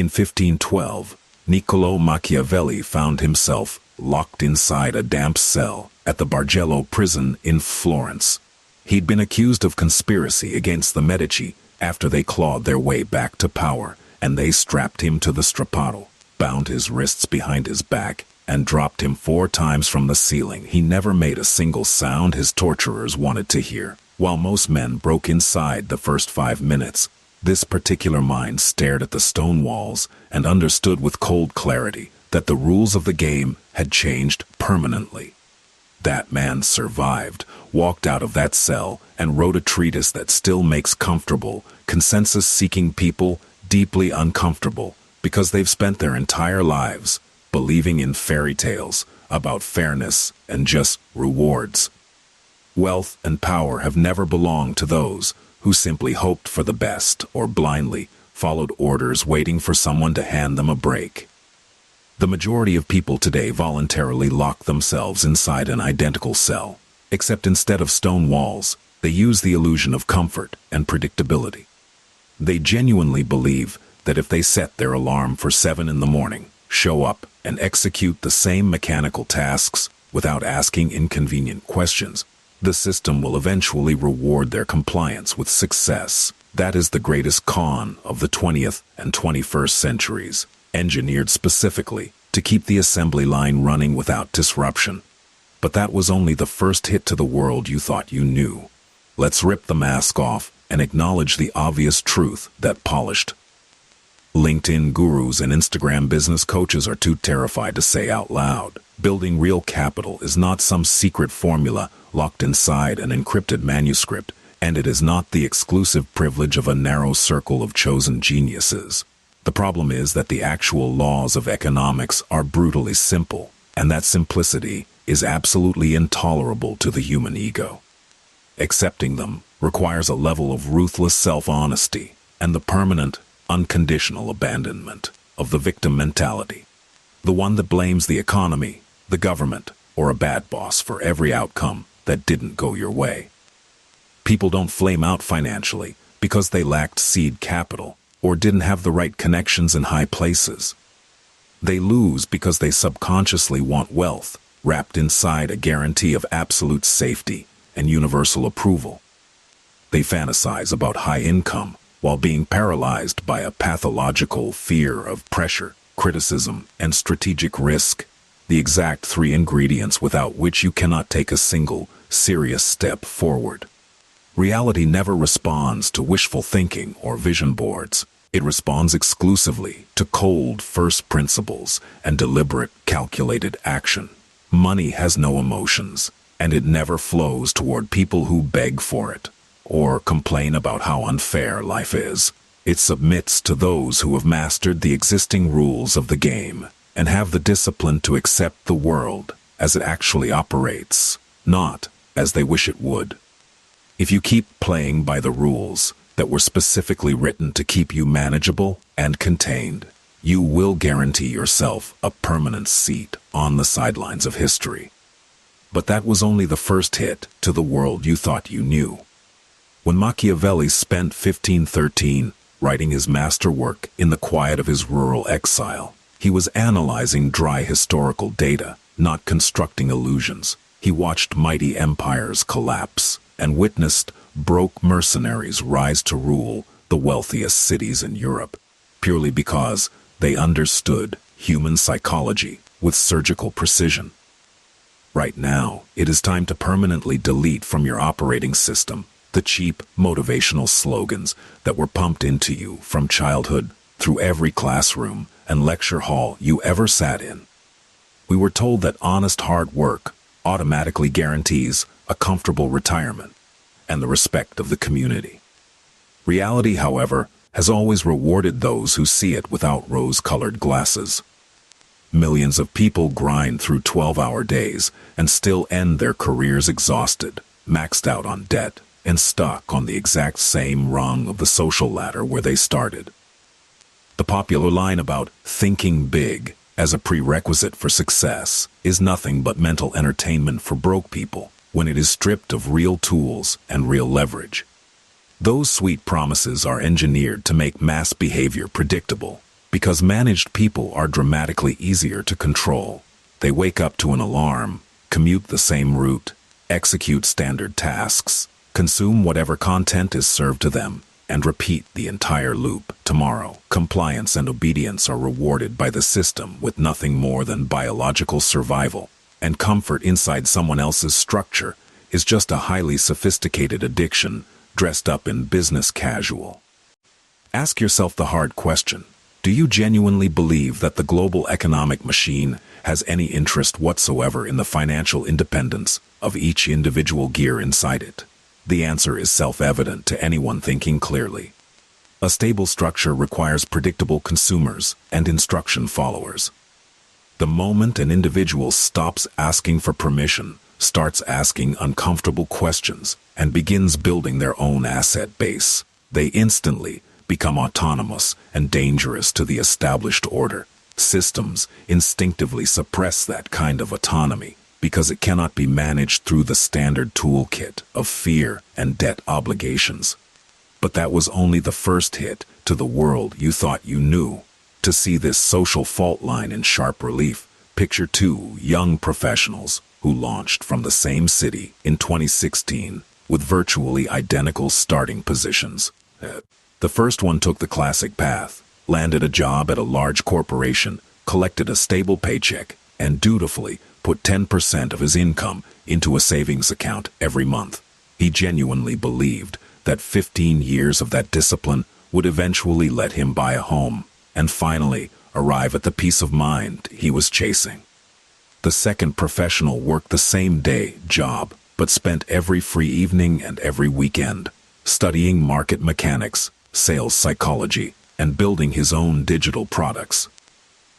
In 1512, Niccolò Machiavelli found himself locked inside a damp cell at the Bargello prison in Florence. He'd been accused of conspiracy against the Medici after they clawed their way back to power, and they strapped him to the strappado, bound his wrists behind his back, and dropped him 4 times from the ceiling. He never made a single sound his torturers wanted to hear. While most men broke inside the first 5 minutes, this particular mind stared at the stone walls and understood with cold clarity that the rules of the game had changed permanently. That man survived, walked out of that cell, and wrote a treatise that still makes comfortable, consensus-seeking people deeply uncomfortable because they've spent their entire lives believing in fairy tales about fairness and just rewards. Wealth and power have never belonged to those who simply hoped for the best or blindly followed orders waiting for someone to hand them a break. The majority of people today voluntarily lock themselves inside an identical cell, except instead of stone walls, they use the illusion of comfort and predictability. They genuinely believe that if they set their alarm for 7 in the morning, show up, and execute the same mechanical tasks without asking inconvenient questions, the system will eventually reward their compliance with success. That is the greatest con of the 20th and 21st centuries, engineered specifically to keep the assembly line running without disruption. But that was only the first hit to the world you thought you knew. Let's rip the mask off and acknowledge the obvious truth that polished LinkedIn gurus and Instagram business coaches are too terrified to say out loud. Building real capital is not some secret formula locked inside an encrypted manuscript, and it is not the exclusive privilege of a narrow circle of chosen geniuses. The problem is that the actual laws of economics are brutally simple, and that simplicity is absolutely intolerable to the human ego. Accepting them requires a level of ruthless self-honesty and the permanent, unconditional abandonment of the victim mentality, the one that blames the economy, the government, or a bad boss for every outcome that didn't go your way. People don't flame out financially because they lacked seed capital or didn't have the right connections in high places. They lose because they subconsciously want wealth wrapped inside a guarantee of absolute safety and universal approval. They fantasize about high income while being paralyzed by a pathological fear of pressure, criticism, and strategic risk, the exact 3 ingredients without which you cannot take a single, serious step forward. Reality never responds to wishful thinking or vision boards. It responds exclusively to cold first principles and deliberate, calculated action. Money has no emotions, and it never flows toward people who beg for it or complain about how unfair life is. It submits to those who have mastered the existing rules of the game and have the discipline to accept the world as it actually operates, not as they wish it would. If you keep playing by the rules that were specifically written to keep you manageable and contained, you will guarantee yourself a permanent seat on the sidelines of history. But that was only the first hit to the world you thought you knew. When Machiavelli spent 1513 writing his masterwork in the quiet of his rural exile, he was analyzing dry historical data, not constructing illusions. He watched mighty empires collapse and witnessed broke mercenaries rise to rule the wealthiest cities in Europe, purely because they understood human psychology with surgical precision. Right now, it is time to permanently delete from your operating system the cheap, motivational slogans that were pumped into you from childhood through every classroom and lecture hall you ever sat in. We were told that honest hard work automatically guarantees a comfortable retirement and the respect of the community. Reality, however, has always rewarded those who see it without rose-colored glasses. Millions of people grind through 12-hour days and still end their careers exhausted, maxed out on debt, and stuck on the exact same rung of the social ladder where they started. The popular line about thinking big as a prerequisite for success is nothing but mental entertainment for broke people when it is stripped of real tools and real leverage. Those sweet promises are engineered to make mass behavior predictable, Because managed people are dramatically easier to control. They wake up to an alarm, commute the same route, execute standard tasks, consume whatever content is served to them, and repeat the entire loop. Tomorrow, compliance and obedience are rewarded by the system with nothing more than biological survival, and comfort inside someone else's structure is just a highly sophisticated addiction dressed up in business casual. Ask yourself the hard question. Do you genuinely believe that the global economic machine has any interest whatsoever in the financial independence of each individual gear inside it? The answer is self-evident to anyone thinking clearly. A stable structure requires predictable consumers and instruction followers. The moment an individual stops asking for permission, starts asking uncomfortable questions, and begins building their own asset base, they instantly become autonomous and dangerous to the established order. Systems instinctively suppress that kind of autonomy because it cannot be managed through the standard toolkit of fear and debt obligations. But that was only the first hit to the world you thought you knew. To see this social fault line in sharp relief, picture two young professionals who launched from the same city in 2016 with virtually identical starting positions. The first one took the classic path, landed a job at a large corporation, collected a stable paycheck, and dutifully put 10% of his income into a savings account every month. He genuinely believed that 15 years of that discipline would eventually let him buy a home and finally arrive at the peace of mind he was chasing. The second professional worked the same day job, but spent every free evening and every weekend studying market mechanics, sales psychology, and building his own digital products.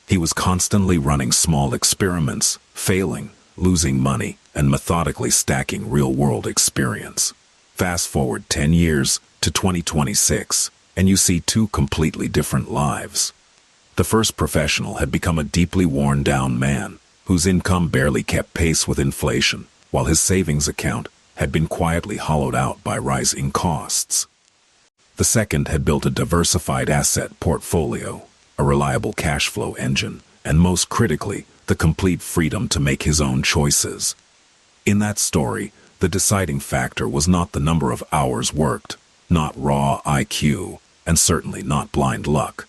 He was constantly running small experiments, failing, losing money, and methodically stacking real-world experience. Fast forward 10 years to 2026, and you see two completely different lives. The first professional had become a deeply worn-down man, whose income barely kept pace with inflation, while his savings account had been quietly hollowed out by rising costs. The second had built a diversified asset portfolio, a reliable cash flow engine, and most critically, the complete freedom to make his own choices. In that story, the deciding factor was not the number of hours worked, not raw IQ, and certainly not blind luck.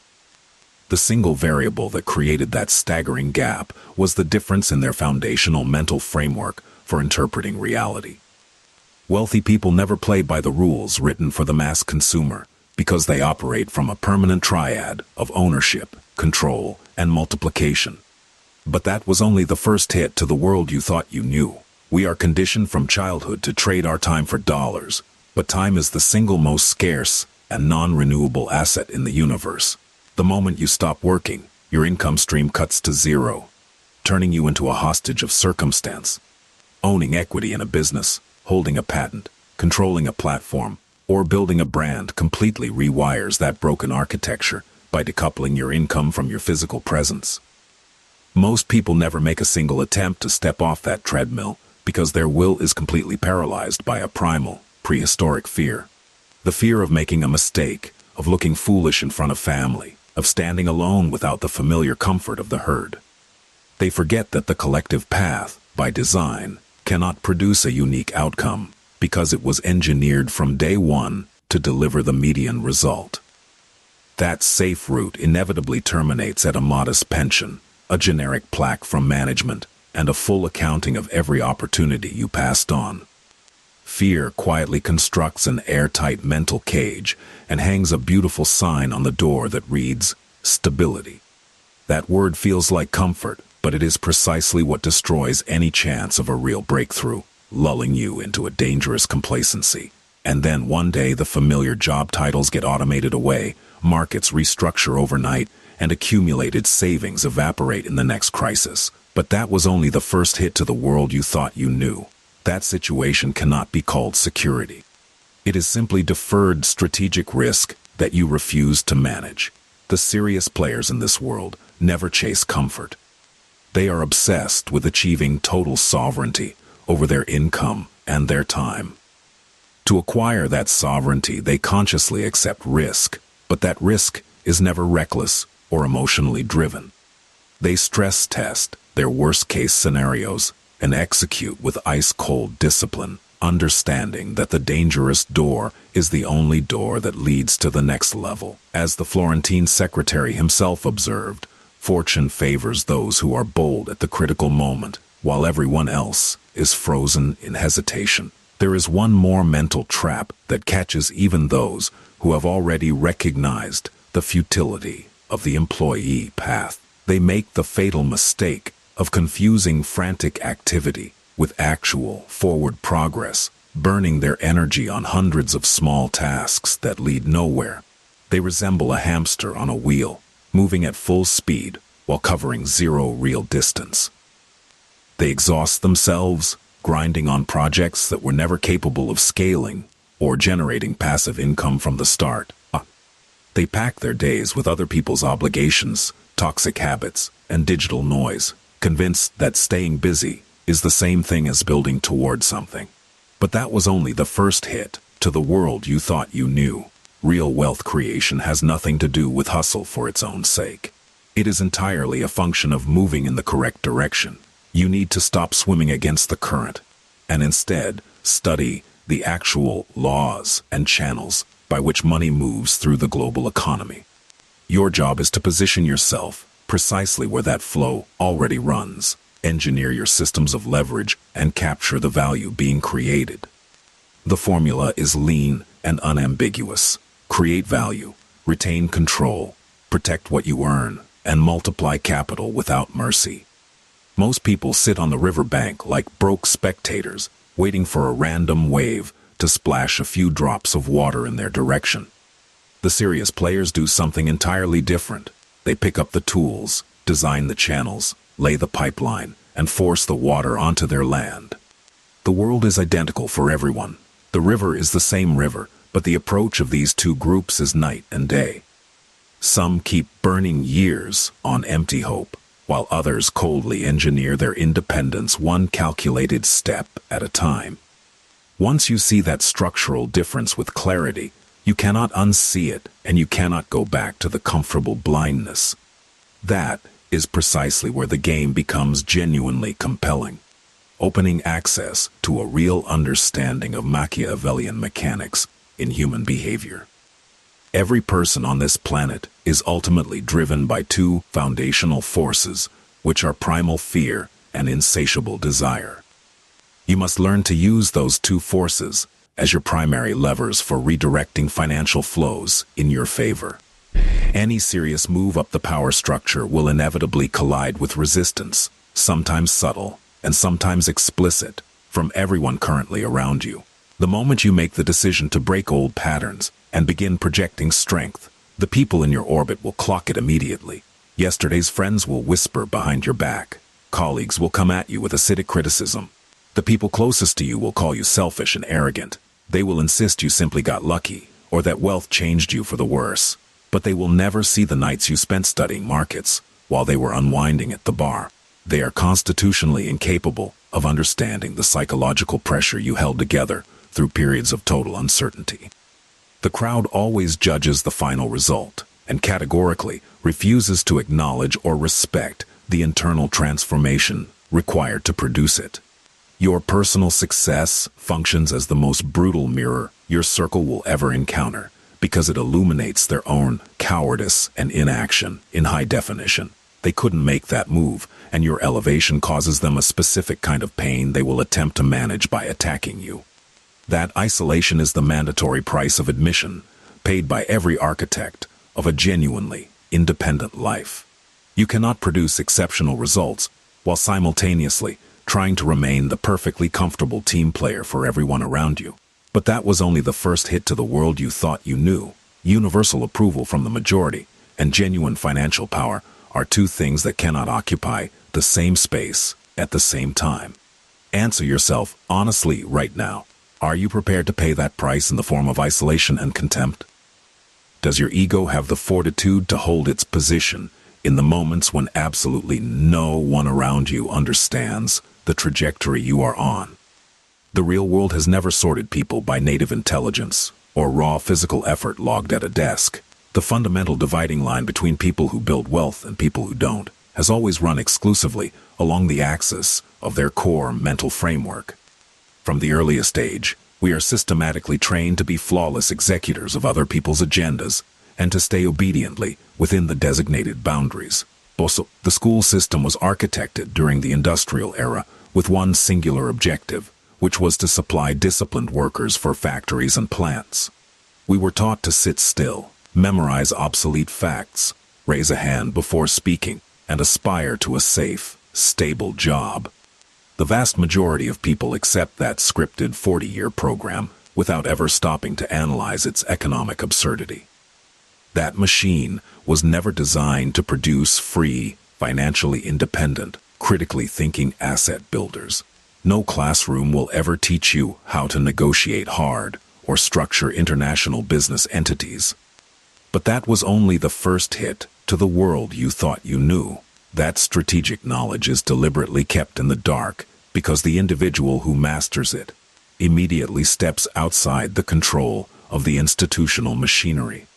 The single variable that created that staggering gap was the difference in their foundational mental framework for interpreting reality. Wealthy people never play by the rules written for the mass consumer because they operate from a permanent triad of ownership, control, and multiplication. But that was only the first hit to the world you thought you knew. We are conditioned from childhood to trade our time for dollars, but time is the single most scarce and non-renewable asset in the universe. The moment you stop working, your income stream cuts to zero, turning you into a hostage of circumstance. Owning equity in a business, holding a patent, controlling a platform, or building a brand completely rewires that broken architecture by decoupling your income from your physical presence. Most people never make a single attempt to step off that treadmill because their will is completely paralyzed by a primal, prehistoric fear. The fear of making a mistake, of looking foolish in front of family, of standing alone without the familiar comfort of the herd. They forget that the collective path, by design, cannot produce a unique outcome because it was engineered from day one to deliver the median result. That safe route inevitably terminates at a modest pension, a generic plaque from management, and a full accounting of every opportunity you passed on. Fear quietly constructs an airtight mental cage and hangs a beautiful sign on the door that reads, stability. That word feels like comfort, but it is precisely what destroys any chance of a real breakthrough, lulling you into a dangerous complacency. And then one day the familiar job titles get automated away, markets restructure overnight, and accumulated savings evaporate in the next crisis. But that was only the first hit to the world you thought you knew. That situation cannot be called security. It is simply deferred strategic risk that you refuse to manage. The serious players in this world never chase comfort. They are obsessed with achieving total sovereignty over their income and their time. To acquire that sovereignty, they consciously accept risk, but that risk is never reckless or emotionally driven. They stress test their worst-case scenarios and execute with ice-cold discipline, understanding that the dangerous door is the only door that leads to the next level. As the Florentine secretary himself observed, fortune favors those who are bold at the critical moment, while everyone else is frozen in hesitation. There is one more mental trap that catches even those who have already recognized the futility of the employee path. They make the fatal mistake of confusing frantic activity with actual forward progress, burning their energy on hundreds of small tasks that lead nowhere. They resemble a hamster on a wheel, moving at full speed while covering zero real distance. They exhaust themselves, grinding on projects that were never capable of scaling or generating passive income from the start. They pack their days with other people's obligations, toxic habits, and digital noise, convinced that staying busy is the same thing as building toward something. But that was only the first hit to the world you thought you knew. Real wealth creation has nothing to do with hustle for its own sake. It is entirely a function of moving in the correct direction. You need to stop swimming against the current and instead study the actual laws and channels by which money moves through the global economy. Your job is to position yourself precisely where that flow already runs. Engineer your systems of leverage and capture the value being created. The formula is lean and unambiguous. Create value, retain control, protect what you earn, and multiply capital without mercy. Most people sit on the riverbank like broke spectators, waiting for a random wave to splash a few drops of water in their direction. The serious players do something entirely different. They pick up the tools, design the channels, lay the pipeline, and force the water onto their land. The world is identical for everyone. The river is the same river, but the approach of these two groups is night and day. Some keep burning years on empty hope, while others coldly engineer their independence one calculated step at a time. Once you see that structural difference with clarity, you cannot unsee it, and you cannot go back to the comfortable blindness. That is precisely where the game becomes genuinely compelling, opening access to a real understanding of Machiavellian mechanics in human behavior. Every person on this planet is ultimately driven by two foundational forces, which are primal fear and insatiable desire. You must learn to use those two forces as your primary levers for redirecting financial flows in your favor. Any serious move up the power structure will inevitably collide with resistance, sometimes subtle and sometimes explicit, from everyone currently around you. The moment you make the decision to break old patterns and begin projecting strength, the people in your orbit will clock it immediately. Yesterday's friends will whisper behind your back. Colleagues will come at you with acidic criticism. The people closest to you will call you selfish and arrogant. They will insist you simply got lucky, or that wealth changed you for the worse. But they will never see the nights you spent studying markets while they were unwinding at the bar. They are constitutionally incapable of understanding the psychological pressure you held together through periods of total uncertainty. The crowd always judges the final result and categorically refuses to acknowledge or respect the internal transformation required to produce it. Your personal success functions as the most brutal mirror your circle will ever encounter, because it illuminates their own cowardice and inaction in high definition. They couldn't make that move, and your elevation causes them a specific kind of pain they will attempt to manage by attacking you. That isolation is the mandatory price of admission, paid by every architect of a genuinely independent life. You cannot produce exceptional results while simultaneously trying to remain the perfectly comfortable team player for everyone around you. But that was only the first hit to the world you thought you knew. Universal approval from the majority and genuine financial power are two things that cannot occupy the same space at the same time. Answer yourself honestly right now. Are you prepared to pay that price in the form of isolation and contempt? Does your ego have the fortitude to hold its position in the moments when absolutely no one around you understands the trajectory you are on? The real world has never sorted people by native intelligence or raw physical effort logged at a desk. The fundamental dividing line between people who build wealth and people who don't has always run exclusively along the axis of their core mental framework. From the earliest age, we are systematically trained to be flawless executors of other people's agendas and to stay obediently within the designated boundaries. Also, the school system was architected during the industrial era with one singular objective, which was to supply disciplined workers for factories and plants. We were taught to sit still, memorize obsolete facts, raise a hand before speaking, and aspire to a safe, stable job. The vast majority of people accept that scripted 40-year program without ever stopping to analyze its economic absurdity. That machine was never designed to produce free, financially independent, critically thinking asset builders. No classroom will ever teach you how to negotiate hard or structure international business entities. But that was only the first hit to the world you thought you knew. That strategic knowledge is deliberately kept in the dark because the individual who masters it immediately steps outside the control of the institutional machinery.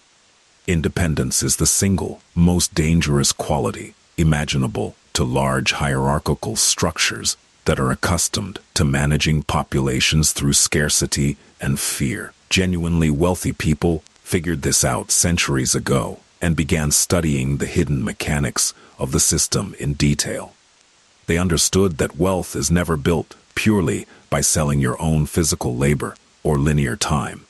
Independence is the single most dangerous quality imaginable to large hierarchical structures that are accustomed to managing populations through scarcity and fear. Genuinely wealthy people figured this out centuries ago and began studying the hidden mechanics of the system in detail. They understood that wealth is never built purely by selling your own physical labor or linear time.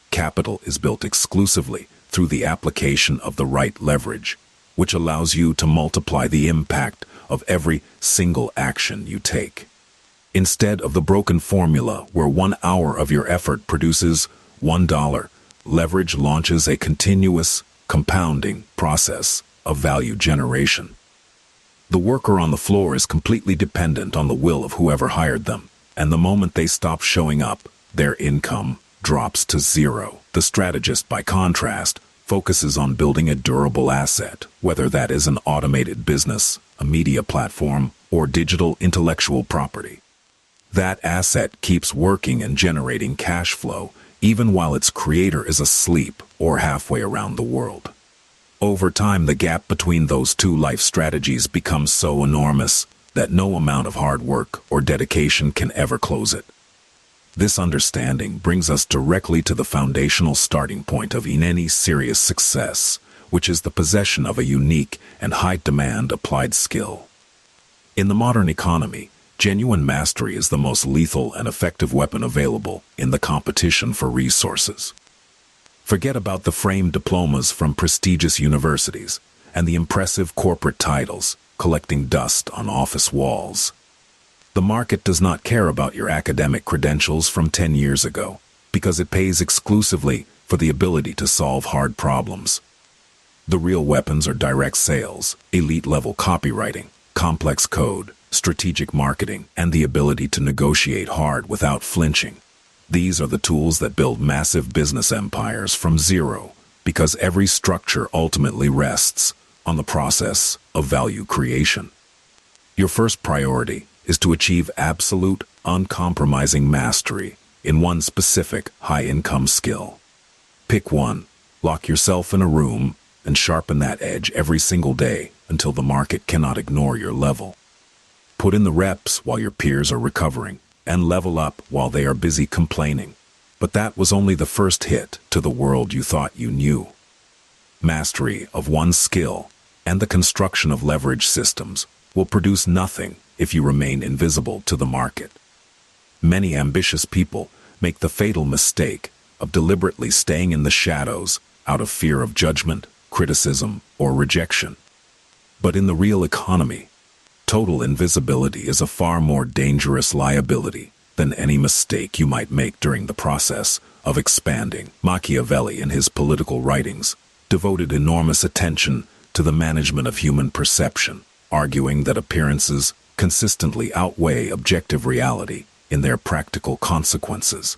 Capital is built exclusively through the application of the right leverage, which allows you to multiply the impact of every single action you take. Instead of the broken formula where 1 hour of your effort produces $1, leverage launches a continuous, compounding process of value generation. The worker on the floor is completely dependent on the will of whoever hired them, and the moment they stop showing up, their income drops to zero. The strategist, by contrast, focuses on building a durable asset, whether that is an automated business, a media platform, or digital intellectual property. That asset keeps working and generating cash flow, even while its creator is asleep or halfway around the world. Over time, the gap between those two life strategies becomes so enormous that no amount of hard work or dedication can ever close it. This understanding brings us directly to the foundational starting point of any serious success, which is the possession of a unique and high-demand applied skill. In the modern economy, genuine mastery is the most lethal and effective weapon available in the competition for resources. Forget about the framed diplomas from prestigious universities and the impressive corporate titles collecting dust on office walls. The market does not care about your academic credentials from 10 years ago because it pays exclusively for the ability to solve hard problems. The real weapons are direct sales, elite-level copywriting, complex code, strategic marketing, and the ability to negotiate hard without flinching. These are the tools that build massive business empires from zero, because every structure ultimately rests on the process of value creation. Your first priority is to achieve absolute, uncompromising mastery in one specific high-income skill. Pick one, lock yourself in a room, and sharpen that edge every single day until the market cannot ignore your level. Put in the reps while your peers are recovering, and level up while they are busy complaining. But that was only the first hit to the world you thought you knew. Mastery of one skill and the construction of leverage systems will produce nothing if you remain invisible to the market. Many ambitious people make the fatal mistake of deliberately staying in the shadows out of fear of judgment, criticism, or rejection. But in the real economy, total invisibility is a far more dangerous liability than any mistake you might make during the process of expanding. Machiavelli, in his political writings, devoted enormous attention to the management of human perception, arguing that appearances consistently outweigh objective reality in their practical consequences.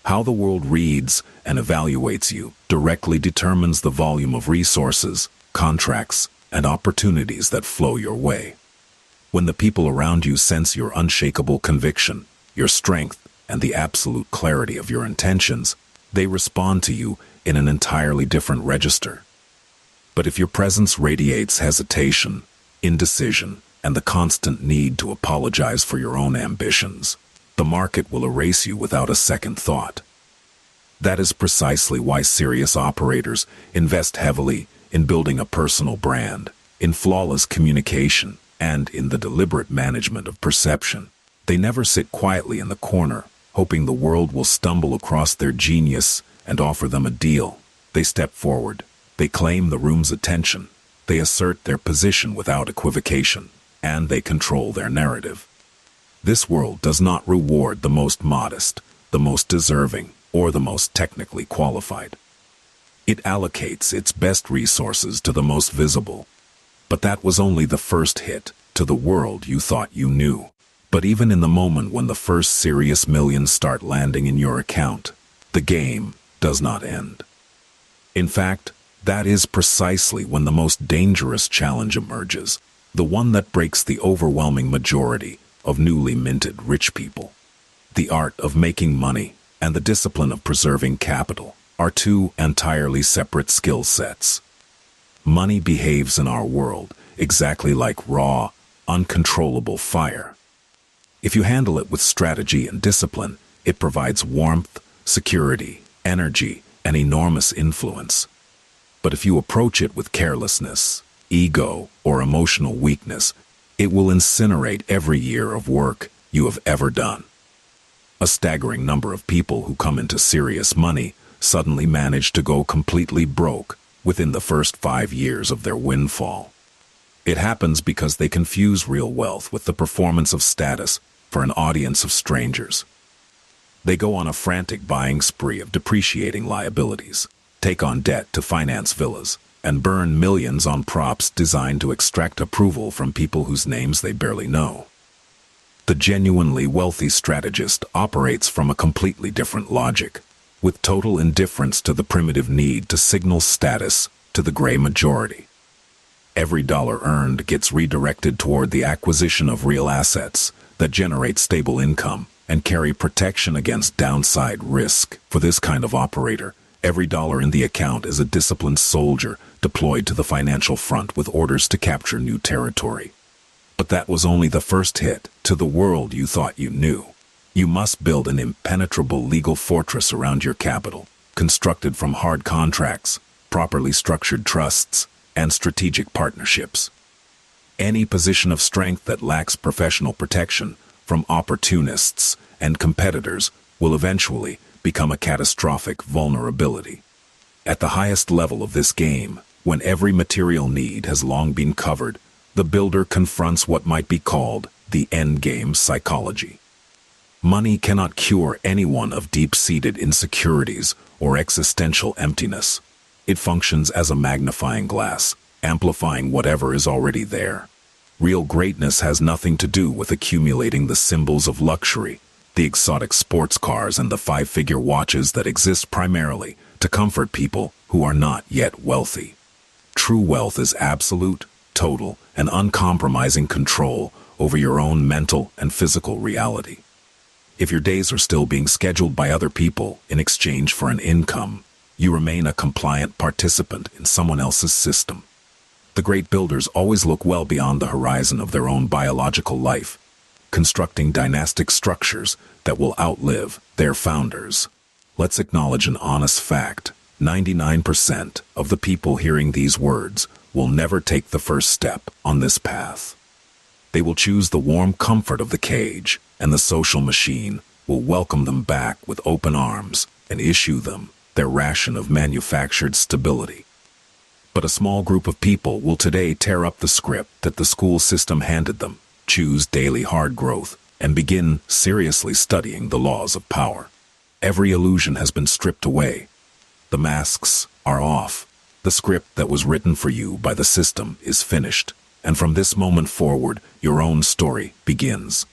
How the world reads and evaluates you directly determines the volume of resources, contracts, and opportunities that flow your way. When the people around you sense your unshakable conviction, your strength, and the absolute clarity of your intentions, they respond to you in an entirely different register. But if your presence radiates hesitation, indecision, and the constant need to apologize for your own ambitions, the market will erase you without a second thought. That is precisely why serious operators invest heavily in building a personal brand, in flawless communication, and in the deliberate management of perception. They never sit quietly in the corner, hoping the world will stumble across their genius and offer them a deal. They step forward. They claim the room's attention. They assert their position without equivocation, and they control their narrative. This world does not reward the most modest, the most deserving, or the most technically qualified. It allocates its best resources to the most visible. But that was only the first hit to the world you thought you knew. But even in the moment when the first serious millions start landing in your account, the game does not end. In fact, that is precisely when the most dangerous challenge emerges, the one that breaks the overwhelming majority of newly minted rich people. The art of making money and the discipline of preserving capital are two entirely separate skill sets. Money behaves in our world exactly like raw, uncontrollable fire. If you handle it with strategy and discipline, it provides warmth, security, energy, and enormous influence. But if you approach it with carelessness, ego, or emotional weakness, it will incinerate every year of work you have ever done. A staggering number of people who come into serious money suddenly manage to go completely broke within the first 5 years of their windfall. It happens because they confuse real wealth with the performance of status for an audience of strangers. They go on a frantic buying spree of depreciating liabilities, take on debt to finance villas, and burn millions on props designed to extract approval from people whose names they barely know. The genuinely wealthy strategist operates from a completely different logic, with total indifference to the primitive need to signal status to the gray majority. Every dollar earned gets redirected toward the acquisition of real assets that generate stable income and carry protection against downside risk. For this kind of operator, every dollar in the account is a disciplined soldier deployed to the financial front with orders to capture new territory. But that was only the first hit to the world you thought you knew. You must build an impenetrable legal fortress around your capital, constructed from hard contracts, properly structured trusts, and strategic partnerships. Any position of strength that lacks professional protection from opportunists and competitors will eventually become a catastrophic vulnerability. At the highest level of this game, when every material need has long been covered, the builder confronts what might be called the endgame psychology. Money cannot cure anyone of deep-seated insecurities or existential emptiness. It functions as a magnifying glass, amplifying whatever is already there. Real greatness has nothing to do with accumulating the symbols of luxury, the exotic sports cars and the 5-figure watches that exist primarily to comfort people who are not yet wealthy. True wealth is absolute, total, and uncompromising control over your own mental and physical reality. If your days are still being scheduled by other people in exchange for an income, you remain a compliant participant in someone else's system. The great builders always look well beyond the horizon of their own biological life, constructing dynastic structures that will outlive their founders. Let's acknowledge an honest fact. 99% of the people hearing these words will never take the first step on this path. They will choose the warm comfort of the cage, and the social machine will welcome them back with open arms and issue them their ration of manufactured stability. But a small group of people will today tear up the script that the school system handed them, choose daily hard growth, and begin seriously studying the laws of power. Every illusion has been stripped away. The masks are off. The script that was written for you by the system is finished, and from this moment forward, your own story begins.